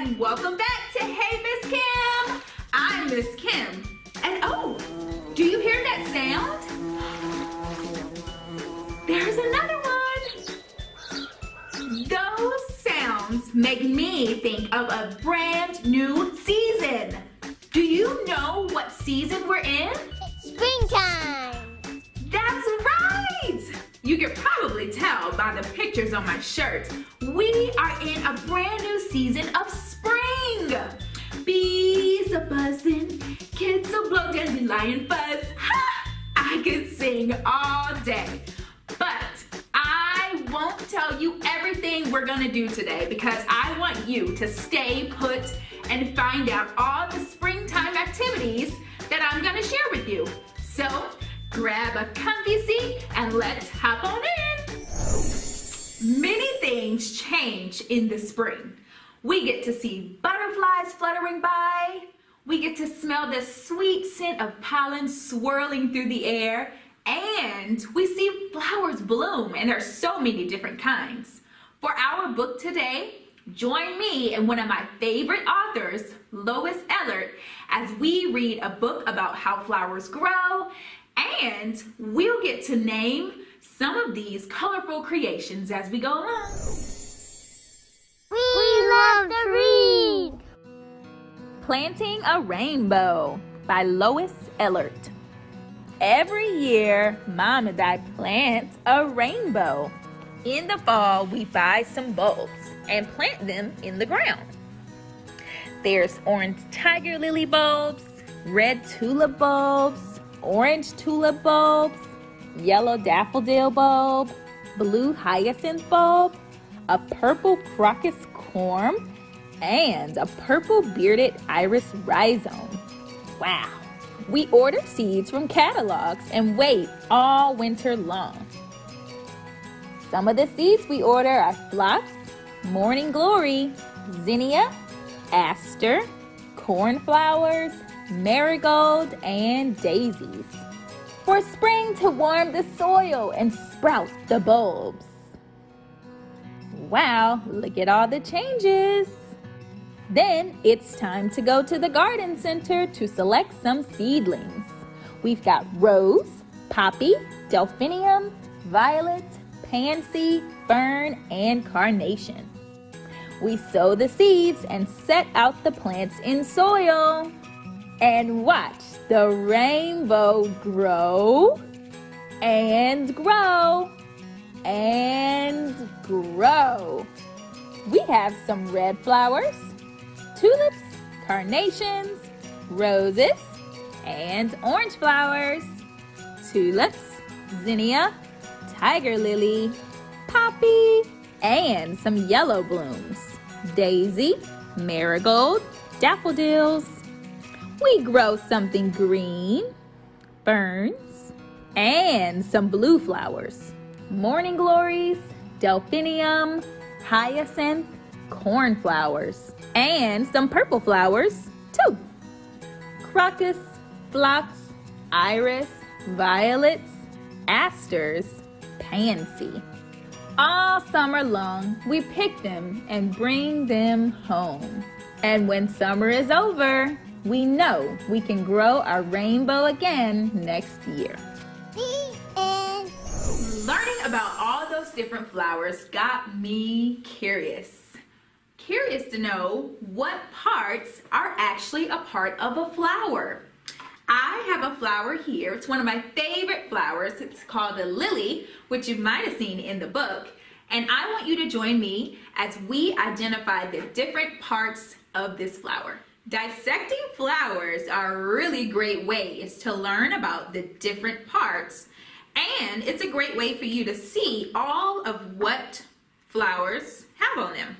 and welcome back to Hey Miss Kim. I'm Miss Kim. And oh, do you hear that sound? There's another one. Those sounds make me think of a brand new season. Do you know what season we're in? Springtime! That's right! You can probably tell by the pictures on my shirt. We are in a brand new season of spring. Bees are buzzing, kids are blow dandelion fuzz. Ha! I could sing all day. But I won't tell you everything we're gonna do today because I want you to stay put and find out all the springtime activities that I'm gonna share with you. So grab a comfy seat and let's hop on in. Many things change in the spring. We get to see butterflies fluttering by. We get to smell the sweet scent of pollen swirling through the air. And we see flowers bloom, and there's so many different kinds. For our book today, join me and one of my favorite authors, Lois Ehlert, as we read a book about how flowers grow, and we'll get to name some of these colorful creations as we go along. We love to read! Planting a Rainbow by Lois Ehlert. Every year, Mom and I plant a rainbow. In the fall, we buy some bulbs and plant them in the ground. There's orange tiger lily bulbs, red tulip bulbs, orange tulip bulbs, yellow daffodil bulb, blue hyacinth bulb, a purple crocus corm, and a purple bearded iris rhizome. Wow! We order seeds from catalogs and wait all winter long. Some of the seeds we order are phlox, morning glory, zinnia, aster, cornflowers, marigold, and daisies. For spring to warm the soil and sprout the bulbs. Wow, look at all the changes. Then it's time to go to the garden center to select some seedlings. We've got rose, poppy, delphinium, violet, pansy, fern, and carnation. We sow the seeds and set out the plants in soil. And watch the rainbow grow and grow and grow. We have some red flowers, tulips, carnations, roses, and orange flowers, tulips, zinnia, tiger lily, poppy, and some yellow blooms, daisy, marigold, daffodils. We grow something green, ferns, and some blue flowers, morning glories, delphinium, hyacinth, cornflowers, and some purple flowers too. Crocus, phlox, iris, violets, asters, pansy. All summer long, we pick them and bring them home. And when summer is over, we know we can grow our rainbow again next year. The end. Learning about all those different flowers got me curious. Curious to know what parts are actually a part of a flower. I have a flower here. It's one of my favorite flowers. It's called a lily, which you might have seen in the book. And I want you to join me as we identify the different parts of this flower. Dissecting flowers are really great ways to learn about the different parts, and it's a great way for you to see all of what flowers have on them.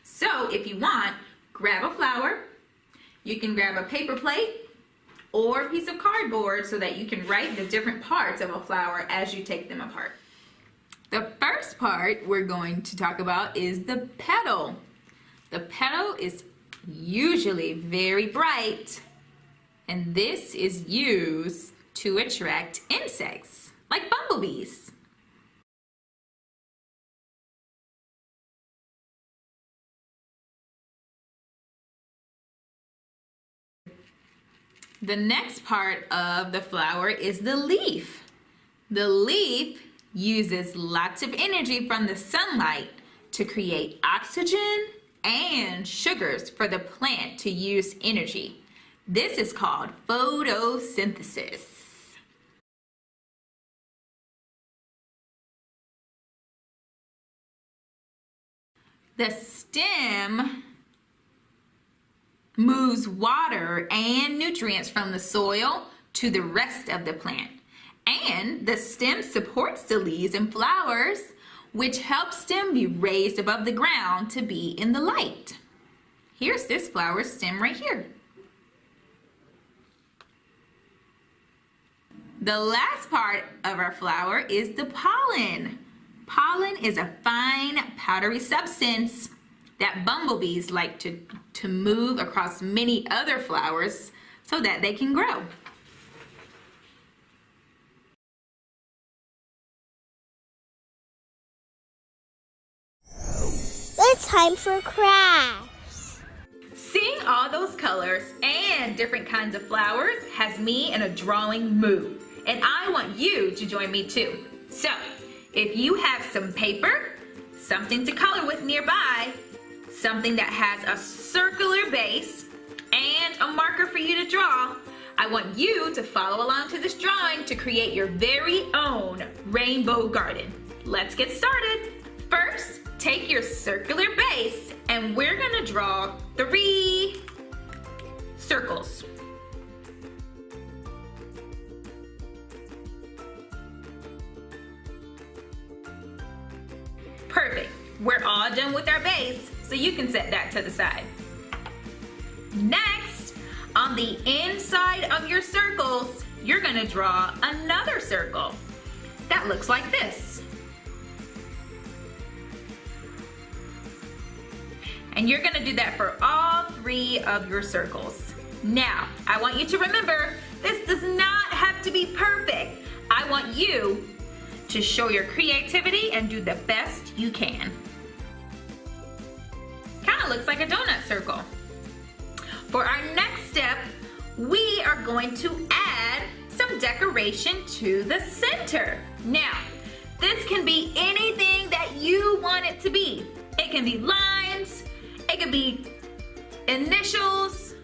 So if you want, grab a flower. You can grab a paper plate or a piece of cardboard so that you can write the different parts of a flower as you take them apart. The first part we're going to talk about is the petal. The petal is usually very bright, and this is used to attract insects like bumblebees. The next part of the flower is the leaf. The leaf uses lots of energy from the sunlight to create oxygen and sugars for the plant to use energy. This is called photosynthesis. The stem moves water and nutrients from the soil to the rest of the plant. And the stem supports the leaves and flowers, which helps them be raised above the ground to be in the light. Here's this flower stem right here. The last part of our flower is the pollen. Pollen is a fine, powdery substance that bumblebees like to move across many other flowers so that they can grow. It's time for crafts. Seeing all those colors and different kinds of flowers has me in a drawing mood, and I want you to join me too. So, if you have some paper, something to color with nearby, something that has a circular base, and a marker for you to draw, I want you to follow along to this drawing to create your very own rainbow garden. Let's get started. First, take your circular base and we're gonna draw 3 circles. Perfect. We're all done with our base, so you can set that to the side. Next, on the inside of your circles, you're gonna draw another circle that looks like this. And you're gonna do that for all 3 of your circles. Now, I want you to remember, this does not have to be perfect. I want you to show your creativity and do the best you can. Kinda looks like a donut circle. For our next step, we are going to add some decoration to the center. Now, this can be anything that you want it to be. It can be lines, it can be initials,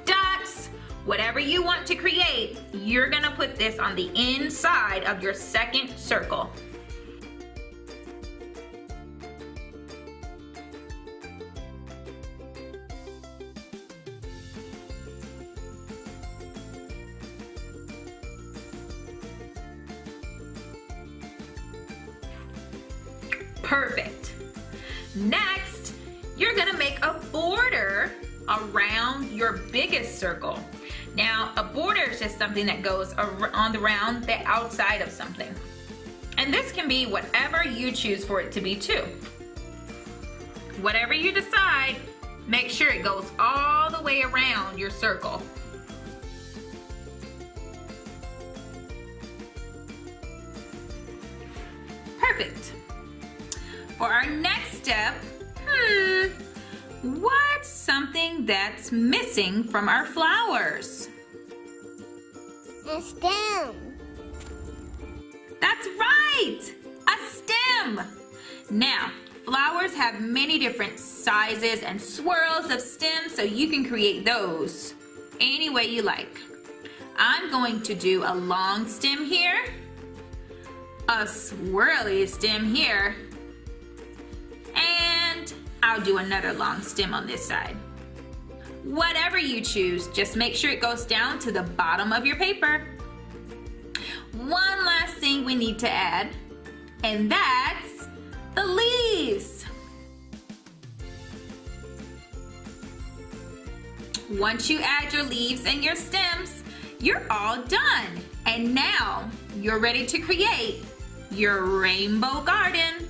dots, whatever you want to create. You're gonna put this on the inside of your second circle. Perfect. Next, you're gonna make a border around your biggest circle. Now, a border is just something that goes around the outside of something. And this can be whatever you choose for it to be too. Whatever you decide, make sure it goes all the way around your circle. Perfect. For our next step, what's something that's missing from our flowers? A stem. That's right, a stem. Now, flowers have many different sizes and swirls of stems, so you can create those any way you like. I'm going to do a long stem here, a swirly stem here, and I'll do another long stem on this side. Whatever you choose, just make sure it goes down to the bottom of your paper. One last thing we need to add, and that's the leaves. Once you add your leaves and your stems, you're all done. And now you're ready to create your rainbow garden.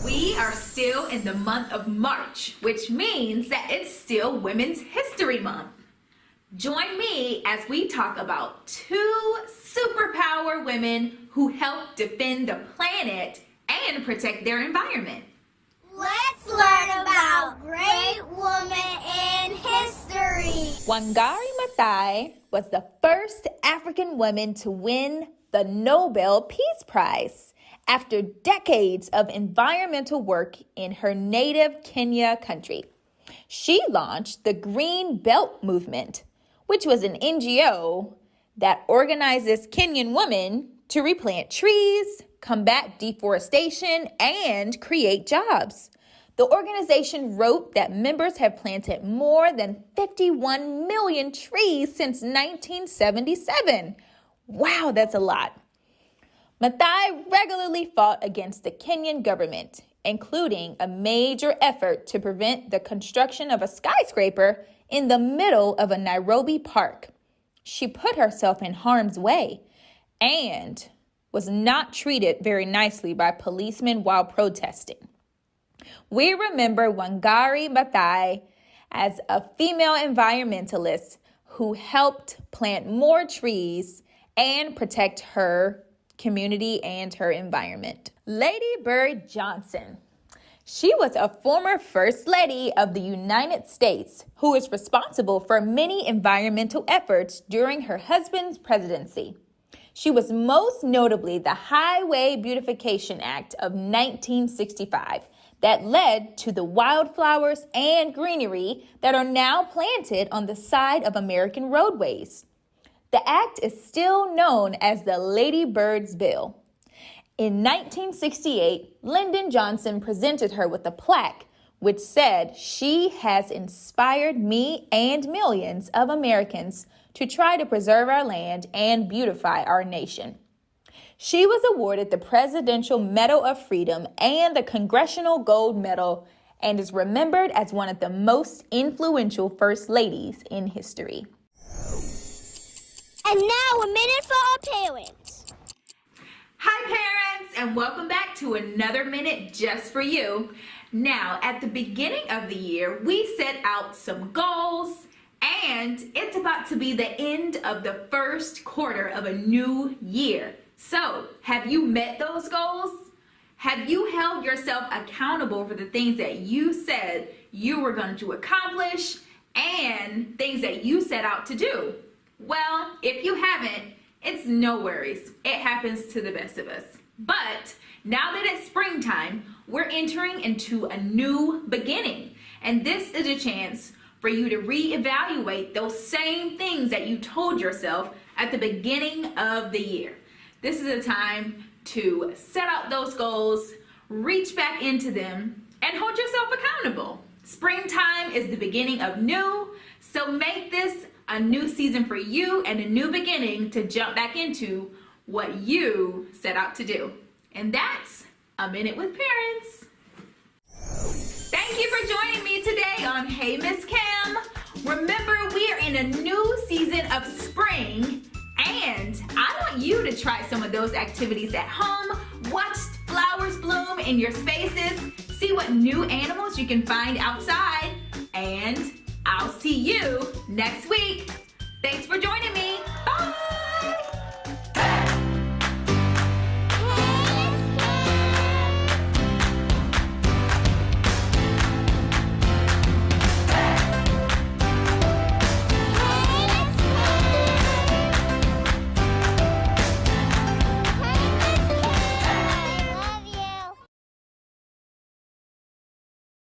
We are still in the month of March, which means that it's still Women's History Month. Join me as we talk about two superpower women who help defend the planet and protect their environment. Let's learn about great women in history. Wangari Maathai was the first African woman to win the Nobel Peace Prize after decades of environmental work in her native Kenya country. She launched the Green Belt Movement, which was an NGO that organizes Kenyan women to replant trees, combat deforestation, and create jobs. The organization wrote that members have planted more than 51 million trees since 1977. Wow, that's a lot. Maathai regularly fought against the Kenyan government, including a major effort to prevent the construction of a skyscraper in the middle of a Nairobi park. She put herself in harm's way and was not treated very nicely by policemen while protesting. We remember Wangari Maathai as a female environmentalist who helped plant more trees and protect her community and her environment. Lady Bird Johnson. She was a former First Lady of the United States who is responsible for many environmental efforts during her husband's presidency. She was most notably the Highway Beautification Act of 1965 that led to the wildflowers and greenery that are now planted on the side of American roadways. The act is still known as the Lady Bird's Bill. In 1968, Lyndon Johnson presented her with a plaque which said, "She has inspired me and millions of Americans to try to preserve our land and beautify our nation." She was awarded the Presidential Medal of Freedom and the Congressional Gold Medal and is remembered as one of the most influential First Ladies in history. And now a minute for our parents. Hi parents, and welcome back to another minute just for you. Now, at the beginning of the year, we set out some goals, and it's about to be the end of the first quarter of a new year. So, have you met those goals? Have you held yourself accountable for the things that you said you were going to accomplish and things that you set out to do? Well, if you haven't, it's no worries. It happens to the best of us. But now that it's springtime, we're entering into a new beginning. And this is a chance for you to reevaluate those same things that you told yourself at the beginning of the year. This is a time to set out those goals, reach back into them, and hold yourself accountable. Springtime is the beginning of new, so make this a new season for you and a new beginning to jump back into what you set out to do. And that's A Minute with Parents. Thank you for joining me today on Hey Miss Kim. Remember, we are in a new season of spring, and I want you to try some of those activities at home. Watch flowers bloom in your spaces, see what new animals you can find outside, and I'll see you next week. Thanks for joining me. Bye!